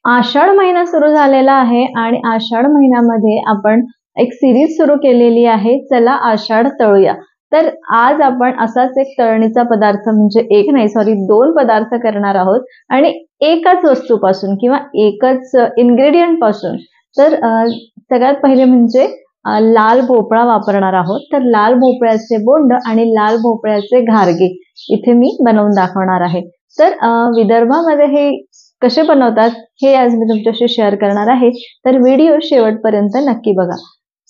आषाढ महिना सुरू झालेला आहे आणि आषाढ महिन्यामध्ये आपण एक सिरीज सुरू केलेली आहे, चला आषाढ तळूया. तर आज आपण असाच एक तळणीचा पदार्थ म्हणजे एक नाही सॉरी 2 पदार्थ करणार आहोत आणि एकाच वस्तूपासून किंवा एकच इन्ग्रेडियंट पासून. तर सगळ्यात पहिले म्हणजे लाल भोपळा वापरणार आहोत. तर लाल भोपळ्याचे बोंड आणि लाल भोपळ्याचे घारगे इथे मी बनवून दाखवणार आहे. तर विदर्भामध्ये हे कसे बनवतात हे आज मी तुमच्याशी शेअर करणार आहे, तर व्हिडिओ शेवटपर्यंत नक्की बघा.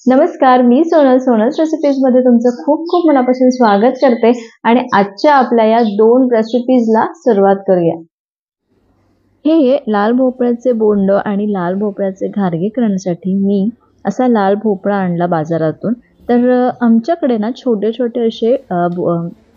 नमस्कार, मी सोनल्स रेसिपीजमध्ये तुमचं खूप खूप मनापासून स्वागत करते आणि आजच्या आपल्या या 2 रेसिपीजला सुरुवात करूया. हे लाल भोपळ्याचे बोंड आणि लाल भोपळ्याचे घारगे करण्यासाठी मी असा लाल भोपळा आणला बाजारातून. तर आमच्याकडे ना छोटे छोटे असे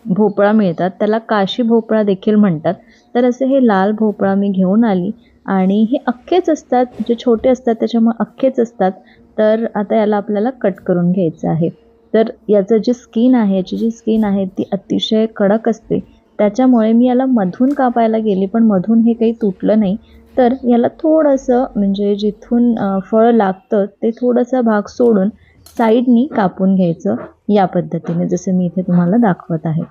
भोपळा मिळतात, त्याला काशी भोपळा देखील म्हणतात. तर असे हे लाल भोपळा मी घेऊन आली आणि हे अख्खेच असतात, जे छोटे असतात त्याच्यामुळे अख्खेच असतात. तर आता याला आपल्याला कट करून घ्यायचं आहे. तर याचं जी स्किन आहे, याची जी स्किन आहे ती अतिशय कडक असते, त्याच्यामुळे मी याला मधून कापायला गेली पण मधून हे काही तुटलं नाही. तर याला थोडंसं म्हणजे जिथून फळ लागतं ते थोडासा भाग सोडून साईडनी कापून घ्यायचं, या पद्धतीने जसं मी इथे तुम्हाला दाखवत आहे.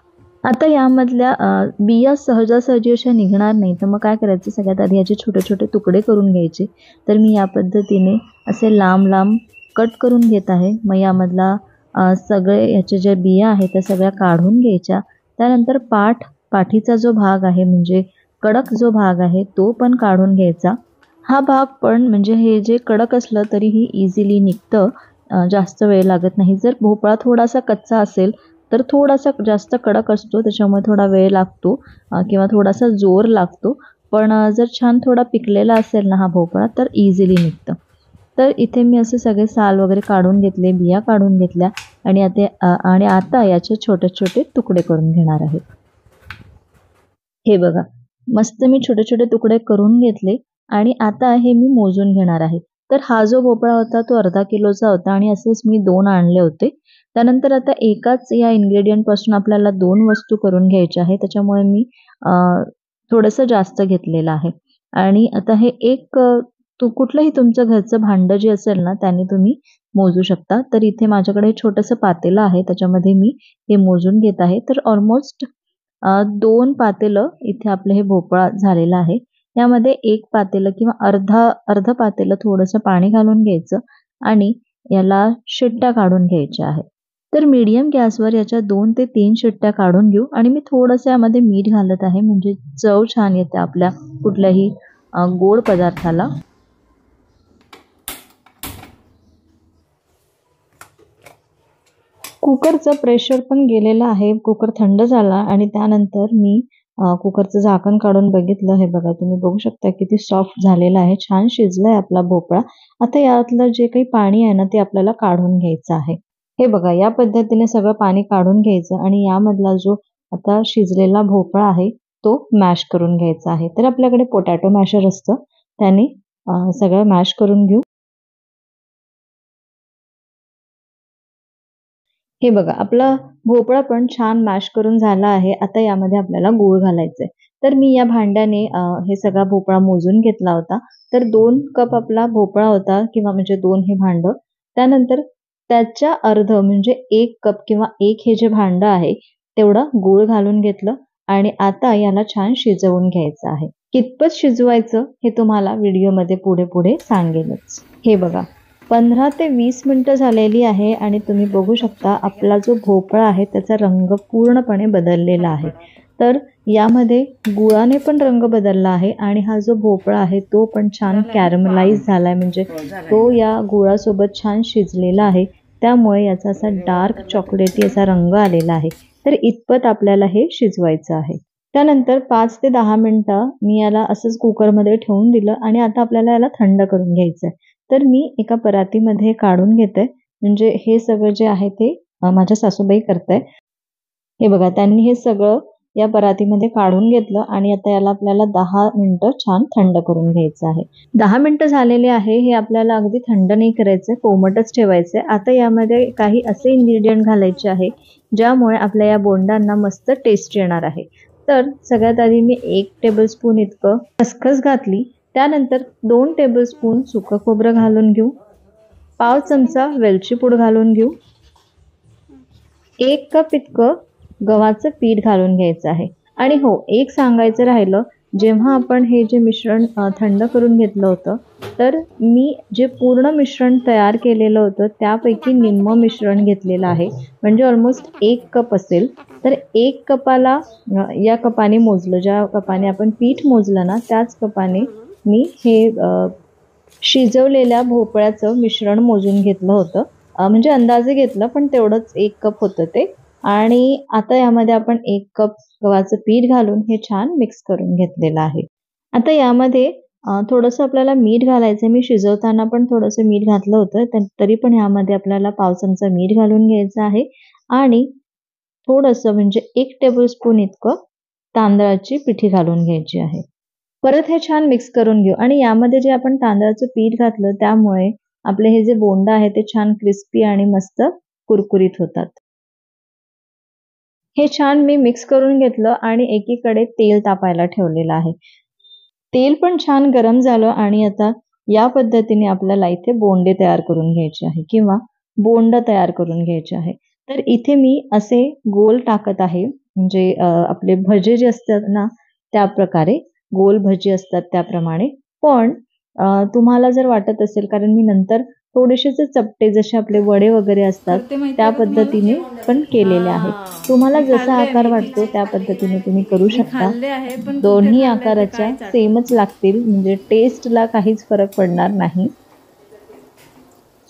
आता यामधल्या बिया सहजासहजी अशा निघणार नाही, तर मग काय करायचं, सगळ्यात आधी याचे छोटे छोटे तुकडे करून घ्यायचे. तर मी या पद्धतीने असे लांब लांब कट करून घेत आहे. मग यामधला सगळे याचे ज्या बिया आहेत त्या सगळ्या काढून घ्यायच्या. त्यानंतर पाठीचा जो भाग आहे म्हणजे कडक जो भाग आहे तो पण काढून घ्यायचा. हा भाग पण म्हणजे हे जे कडक असलं तरीही इझिली निघतं, जास्त वेळ लागत नाही. जर भोपळा थोडासा कच्चा असेल तर थोडासा जास्त कडक असतो, त्याच्यामुळे थोडा वेळ लागतो किंवा थोडासा जोर लागतो. पण जर छान थोडा पिकलेला असेल ना हा भोपळा तर इझिली निघतं. तर इथे मी असे सगळे साल वगैरे काढून घेतले, बिया काढून घेतल्या आणि आता याचे छोटे छोटे तुकडे करून घेणार आहे. हे बघा, मस्त मी छोटे छोटे तुकडे करून घेतले आणि आता हे मी मोजून घेणार आहे. तर हा जो भोपळा होता तो अर्धा किलोचा होता आणि असेच मी 2 आणले होते. त्यानंतर आता एकाच या इन्ग्रेडियंटपासून आपल्याला 2 वस्तू करून घ्यायच्या आहे, त्याच्यामुळे मी थोडंसं जास्त घेतलेलं आहे. आणि आता हे एक कुठलंही तुमचं घरचं भांडं जे असेल ना त्याने तुम्ही मोजू शकता. तर इथे माझ्याकडे छोटंसं पातेलं आहे, त्याच्यामध्ये मी हे मोजून घेत आहे. तर ऑलमोस्ट 2 पातेलं इथे आपलं हे भोपळा झालेला आहे. यामध्ये 1 पातेलं किंवा अर्ध पातेलं थोडंसं पाणी घालून घ्यायचं आणि याला शिट्ट्या काढून घ्यायच्या आहेत. तर मीडियम गॅसवर याच्या 2 ते 3 शिट्ट्या काढून घेऊ आणि मी थोडंसं यामध्ये मीठ घालत आहे, म्हणजे चव छान येते आपल्या कुठल्याही गोड पदार्थाला. कुकरचं प्रेशर पण गेलेलं आहे, कुकर थंड झाला आणि त्यानंतर मी कुकरचं झाकण काढून बघितलं. हे बघा, तुम्ही बघू शकता किती सॉफ्ट झालेला आहे, छान शिजलाय आपला भोपळा. आता यातलं जे काही पाणी आहे ना ते आपल्याला काढून घ्यायचं आहे. हे बघा, या पद्धतीने सगळं पाणी काढून घ्यायचं आणि यामधला जो आता शिजलेला भोपळा आहे तो मॅश करून घ्यायचा आहे. तर आपल्याकडे पोटॅटो मॅशर असतं, त्याने सगळं मॅश करून घेऊ. हे बघा, आपला भोपळा पण छान मॅश करून झाला आहे. आता यामध्ये आपल्याला गूळ घालायचंय. तर मी या भांड्याने हे सगळा भोपळा मोजून घेतला होता. तर 2 कप आपला भोपळा होता किंवा म्हणजे 2 हे भांडं. त्यानंतर त्याच्या अर्ध म्हणजे 1 कप किंवा 1 हे जे भांडं आहे तेवढं गूळ घालून घेतलं आणि आता याला छान शिजवून घ्यायचं आहे. कितपत शिजवायचं हे तुम्हाला व्हिडिओमध्ये पुढे सांगेनच. हे बघा, 15 ते 20 मिनिटं झालेली आहे आणि तुम्ही बघू शकता आपला जो भोपळा आहे त्याचा रंग पूर्णपणे बदललेला आहे. तर यामध्ये गुळाने पण रंग बदलला आहे आणि हा जो भोपळा आहे तो पण छान कॅरमलाइज झालाय, म्हणजे तो या गुळासोबत छान शिजलेला आहे. त्यामुळे याचा असा डार्क चॉकलेटी असा रंग आलेला आहे. तर इतपत आपल्याला हे शिजवायचं आहे. त्यानंतर 5 ते 10 मिनिटं मी याला असंच कुकरमध्ये ठेवून दिलं आणि आता आपल्याला याला थंड करून घ्यायचं आहे. तर मी एका परातीमध्ये काढून घेते, म्हणजे हे सगळं जे आहे ते माझ्या सासूबाई करताय. हे बघा, त्यांनी हे सगळं या परातीमध्ये काढून घेतलं आणि आता याला आपल्याला 10 मिनिटं छान थंड करून घ्यायचं आहे. 10 मिनिटं झालेले आहे. हे आपल्याला अगदी थंड नाही करायचं, कोमटच ठेवायचं. आता यामध्ये काही असे इन्ग्रेडियंट घालायचे आहे ज्यामुळे आपल्या या बोंडांना मस्त टेस्ट येणार आहे. तर सगळ्यात आधी मी 1 टेबलस्पून इतकं खसखस घातली. त्यानंतर 2 टेबलस्पून सुकं खोबरं घालून घेऊ, पाव चमचा वेलची पूड घालून घेऊ, 1 कप इतकं गव्हाचं पीठ घालून घ्यायचं आहे. आणि हो, एक सांगायचं राहिलं, जेव्हा आपण हे जे मिश्रण थंड करून घेतलं होतं, तर मी जे पूर्ण मिश्रण तयार केलेलं होतं त्यापैकी निम्मं मिश्रण घेतलेलं आहे. म्हणजे ऑलमोस्ट 1 कप असेल. तर 1 कपाला या कपाने मोजलं, ज्या कपाने आपण पीठ मोजलं ना त्याच कपाने मी हे शिजवलेल्या भोपळ्याचं मिश्रण मोजून घेतलं होतं. म्हणजे अंदाजे घेतलं, पण तेवढंच 1 कप होतं ते. आणि आता यामध्ये आपण 1 कप गव्हाचं पीठ घालून हे छान मिक्स करून घेतलेलं आहे. आता यामध्ये थोडंसं आपल्याला मीठ घालायचं. मी शिजवताना पण थोडंसं मीठ घातलं होतं, तरी पण यामध्ये आपल्याला पाव चमचा मीठ घालून घ्यायचं आहे. आणि थोडंसं म्हणजे 1 टेबलस्पून इतकं तांदळाची पिठी घालून घ्यायची आहे. परत हे छान मिक्स करून घेऊ. आणि यामध्ये जे आपण तांदळाचं पीठ घातलं त्यामुळे आपले हे जे बोंड आहे ते छान क्रिस्पी आणि मस्त कुरकुरीत होतात. हे छान मी मिक्स करून घेतलं आणि एकीकडे तेल तापायला ठेवलेलं आहे. तेल पण छान गरम झालं आणि आता या पद्धतीने आपल्याला इथे बोंडे तयार करून घ्यायचे आहे किंवा बोंड तयार करून घ्यायचे आहे. तर इथे मी असे गोल टाकत आहे. म्हणजे आपले भजे जे असतात ना त्या प्रकारे गोल भजी असतात त्याप्रमाणे. पण तुम्हाला जर वाटत असेल, कारण मी नंतर थोडेसेच चपटे जसे आपले वडे वगैरे असतात त्या पद्धतीने पण केलेले आहेत. तुम्हाला जसा आकार वाटतो त्या पद्धतीने तुम्ही करू शकता. दोन्ही आकाराच्या सेमच लागतील, म्हणजे टेस्टला काहीच फरक पडणार नाही.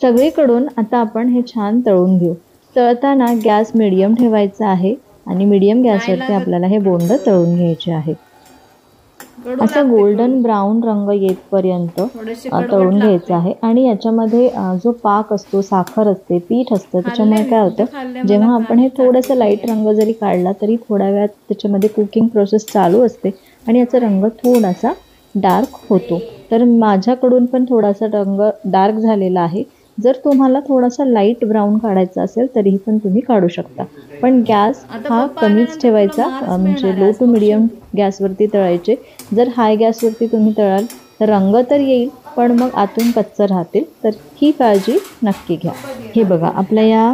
सगळीकडून आता आपण हे छान तळून घेऊ. तळताना गॅस मिडियम ठेवायचा आहे आणि मिडियम गॅसवरती आपल्याला हे बोंड तळून घ्यायचे आहे. असा गोल्डन ब्राऊन रंग येतपर्यंत तळून घ्यायचा आहे. आणि याच्यामध्ये जो पाक असतो, साखर असते, पीठ असतं, त्याच्यामुळे काय होतं, जेव्हा आपण हे थोडंसं लाईट रंग जरी काढला तरी थोड्या वेळात त्याच्यामध्ये कुकिंग प्रोसेस चालू असते आणि याचा रंग थोडासा डार्क होतो. तर माझ्याकडून पण थोडासा रंग डार्क झालेला आहे. जर तुम्हाला थोडासा लाईट ब्राऊन काढायचा असेल तरीही पण तुम्ही काढू शकता. पण गॅस हा कमीच ठेवायचा, म्हणजे लो टू मिडियम गॅसवरती तळायचे. जर हाय गॅसवरती तुम्ही तळाल तर रंग तर येईल, पण मग आतून कच्चं राहतील. तर ही काळजी नक्की घ्या. हे बघा, आपल्या या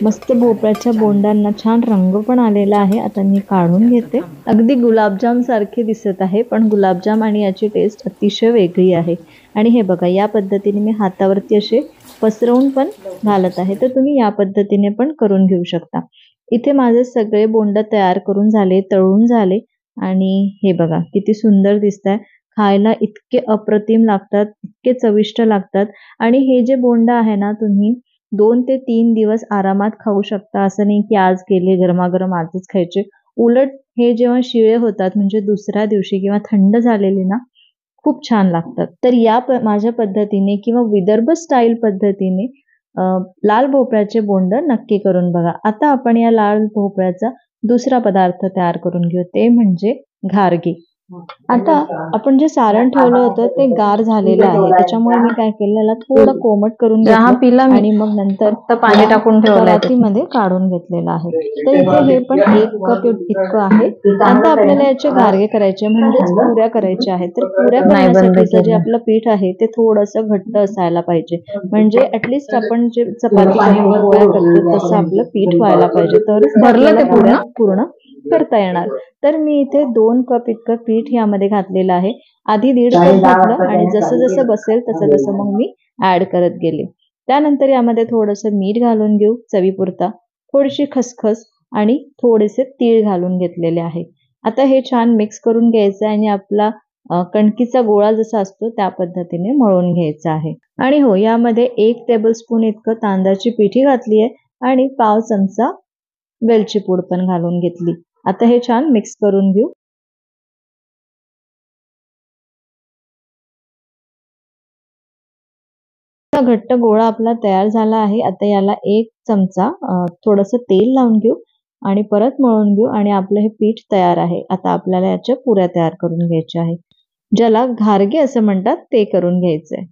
मस्त भोपळ्याच्या बोंडांना छान रंग पण आलेला आहे. आता मी काढून घेते. अगदी गुलाबजाम सारखे दिसत आहे, पण गुलाबजाम आणि याची टेस्ट अतिशय वेगळी आहे. आणि हे बघा, या पद्धतीने मी हातावरती असे पसरवून पण घालत आहे. तर तुम्ही या पद्धतीने पण करून घेऊ शकता. इथे माझे सगळे बोंड तयार करून झाले, तळून झाले. आणि हे बघा किती सुंदर दिसतंय. खायला इतके अप्रतिम लागतात, इतके चविष्ट लागतात. आणि हे जे बोंड आहे ना, तुम्ही 2 ते 3 दिवस आरामात खाऊ शकता. असं नाही की आज केले गरमागरम आजच खायचे. उलट हे जेव्हा शिळे होतात, म्हणजे दुसऱ्या दिवशी किंवा थंड झालेले ना, खूप छान लागतात. तर या माझ्या पद्धतीने किंवा विदर्भ स्टाईल पद्धतीने लाल भोपळ्याचे बोंड नक्की करून बघा. आता आपण या लाल भोपळ्याचा दुसरा पदार्थ तयार करून घेऊ, ते म्हणजे घारगे. आता आपण जे सारण ठेवलं होतं ते गार झालेलं आहे, त्याच्यामुळे मी काय केलं, याला थोडं कोमट करून घेतलं आणि मग नंतर पाणी टाकून परातीमध्ये काढून घेतलेलं आहे. तर इथे हे पण 1 कप इतकं आहे. आता आपल्याला याचे घारगे करायचे, म्हणजेच पुऱ्या करायच्या आहेत. तर पुऱ्या करण्यासाठी जे आपलं पीठ आहे ते थोडंसं घट्ट असायला पाहिजे. म्हणजे ऍटलिस्ट आपण जे चपाती किंवा पोळ्या करतो तसं आपलं पीठ व्हायला पाहिजे, तरच भरलं ते पूर्ण करता येणार. तर मी इथे 2 कप इतकं पीठ यामध्ये घातलेलं आहे. आधी 1.5 कप घातलं आणि जसं जसं बसेल तसं तसं मग मी ऍड करत गेले. त्यानंतर यामध्ये थोडंसं मीठ घालून घेऊ चवीपुरता, थोडीशी खसखस आणि थोडेसे तीळ घालून घेतलेले आहे. आता हे छान मिक्स करून घ्यायचं आहे आणि आपला कणकीचा गोळा जसा असतो त्या पद्धतीने मळून घ्यायचा आहे. आणि हो, यामध्ये 1 टेबलस्पून इतकं तांदळाची पिठी घातली आहे आणि पाव चमचा वेलची पूड पण घालून घेतली. आता हे छान मिक्स करून घेऊ. घट्ट गोळा आपला तयार झाला आहे. आता याला 1 चमचा थोडंसं तेल लावून घेऊ आणि परत मळून घेऊ आणि आपलं हे पीठ तयार आहे. आता आपल्याला याच्या पुऱ्या तयार करून घ्यायच्या आहेत, ज्याला घारगे असं म्हणतात, ते करून घ्यायचंय.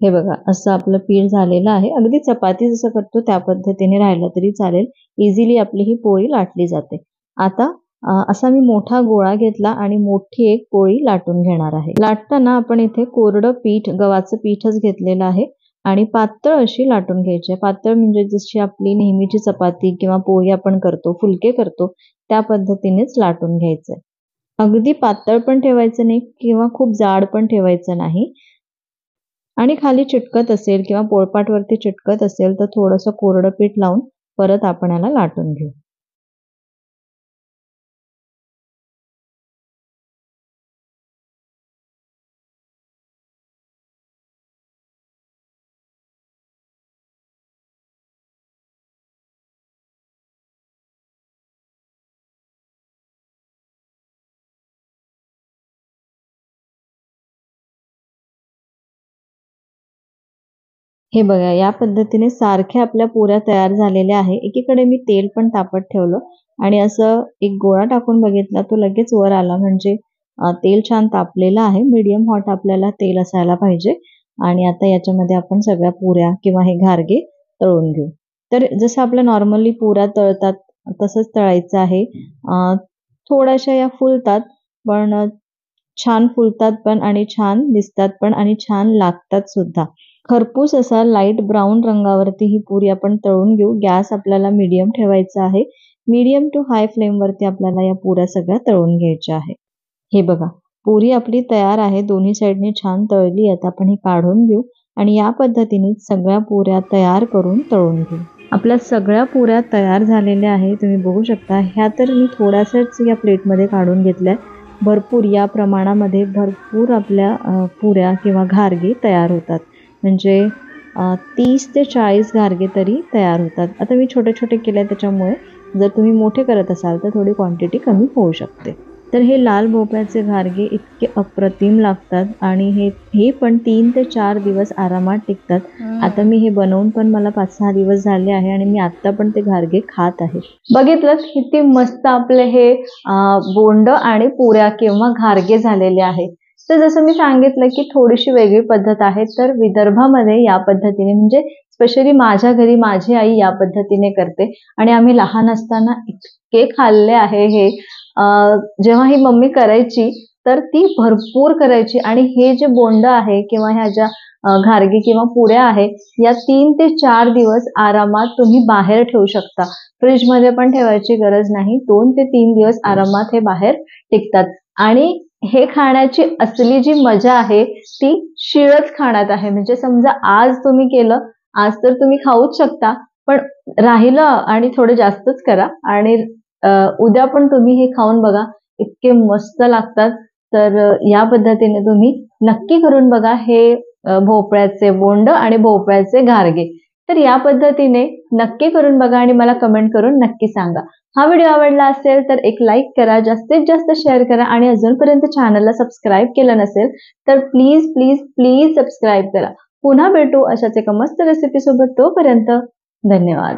हे बघा, असं आपलं पीठ झालेलं आहे. अगदी चपाती जसं करतो त्या पद्धतीने राहिलं तरी चालेल. इझिली आपली ही पोळी लाटली जाते. आता असा मी मोठा गोळा घेतला आणि मोठी एक पोळी लाटून घेणार आहे. लाटताना आपण इथे कोरडं पीठ, गव्हाचं पीठच घेतलेलं आहे आणि पातळ अशी लाटून घ्यायची आहे. पातळ म्हणजे जशी आपली नेहमीची चपाती किंवा पोळी आपण करतो, फुलके करतो त्या पद्धतीनेच लाटून घ्यायचंय. अगदी पातळ पण ठेवायचं नाही किंवा खूप जाड पण ठेवायचं नाही. आणि खाली चिटकत असेल किंवा पोळपाटवरती चिटकत असेल तर थोडंसं कोरडं पीठ लावून परत आपण याला लाटून घेऊ. हे बघा, या पद्धतीने सारख्या आपल्या पुऱ्या तयार झालेल्या आहे. एकीकडे मी तेल पण तापत ठेवलं आणि असं एक गोळा टाकून बघितला, तो लगेच वर आला म्हणजे तेल छान तापलेलं आहे. मीडियम हॉट आपल्याला तेल असायला पाहिजे आणि आता याच्यामध्ये आपण सगळ्या पुऱ्या किंवा हे घारगे तळून घेऊ. तर जसं आपल्या नॉर्मली पुऱ्या तळतात तसंच तळायचं आहे. थोड्याशा या फुलतात पण छान फुलतात पण आणि छान दिसतात पण आणि छान लागतात सुद्धा. खरपूस असा लाईट ब्राऊन रंगावरती ही पुरी आपण तळून घेऊ. गॅस आपल्याला मीडियम ठेवायचा आहे. मीडियम टू हाय फ्लेमवरती आपल्याला या पुऱ्या सगळ्या तळून घ्यायच्या आहे. हे बघा, पुरी आपली तयार आहे. दोन्ही साईडने छान तळली. आता आपण ही काढून घेऊ आणि या पद्धतीने सगळ्या पुऱ्या तयार करून तळून घेऊ. आपल्या सगळ्या पुऱ्या तयार झालेल्या आहे. तुम्ही बघू शकता. ह्या तर मी थोड्याशाच या प्लेटमध्ये काढून घेतल्या. भरपूर या प्रमाणामध्ये भरपूर आपल्या पुऱ्या किंवा घारगे तयार होतात. म्हणजे 30 ते 40 घारगे तरी तयार होतात. आता मी छोटे-छोटे केले त्याच्यामुळे जर तुम्ही मोठे करत असाल तर थोडी क्वांटिटी कमी होऊ शकते. तर हे लाल भोपळ्याचे घारगे इतके अप्रतिम लागतात आणि हे पण 3 ते 4 दिवस आरामात टिकतात. आता मी हे बनवून पण मला 5-6 दिवस झाले आहे आणि मी आत्ता पण ते घारगे खात आहे. बघितलं किती मस्त आपले हे बोंड आणि पुऱ्या किंवा घारगे झालेले आहेत. तर जसं मी सांगितलं की थोडीशी वेगळी पद्धत आहे. तर विदर्भामध्ये या पद्धतीने म्हणजे स्पेशली माझ्या घरी माझी आई या पद्धतीने करते आणि आम्ही लहान असताना इतके खाल्ले आहे हे. जेव्हा ही मम्मी करायची तर ती भरपूर करायची आणि हे जे बोंड आहे किंवा ह्या ज्या घारगे किंवा पुऱ्या आहे या 3 ते 4 दिवस आरामात तुम्ही बाहेर ठेवू शकता. फ्रीजमध्ये पण ठेवायची गरज नाही. 2 ते 3 दिवस आरामात हे बाहेर टिकतात आणि हे खाण्याची असली जी मजा आहे ती शिळच खाण्यात आहे. म्हणजे समजा आज तुम्ही केलं, आज तर तुम्ही खाऊच शकता, पण राहिलं आणि थोडं जास्तच करा आणि उद्या पण तुम्ही हे खाऊन बघा, इतके मस्त लागतात. तर या पद्धतीने तुम्ही नक्की करून बघा हे भोपळ्याचे बोंड आणि भोपळ्याचे घारगे. तर या पद्धतीने नक्की करून बघा आणि मला कमेंट करून नक्की सांगा. हा व्हिडिओ आवडला असेल तर एक लाईक करा, जास्तीत जास्त शेअर करा आणि अजूनपर्यंत चॅनलला सबस्क्राईब केलं नसेल तर प्लीज प्लीज प्लीज सबस्क्राईब करा. पुन्हा भेटू अशाच एका मस्त रेसिपी सोबत. तोपर्यंत धन्यवाद.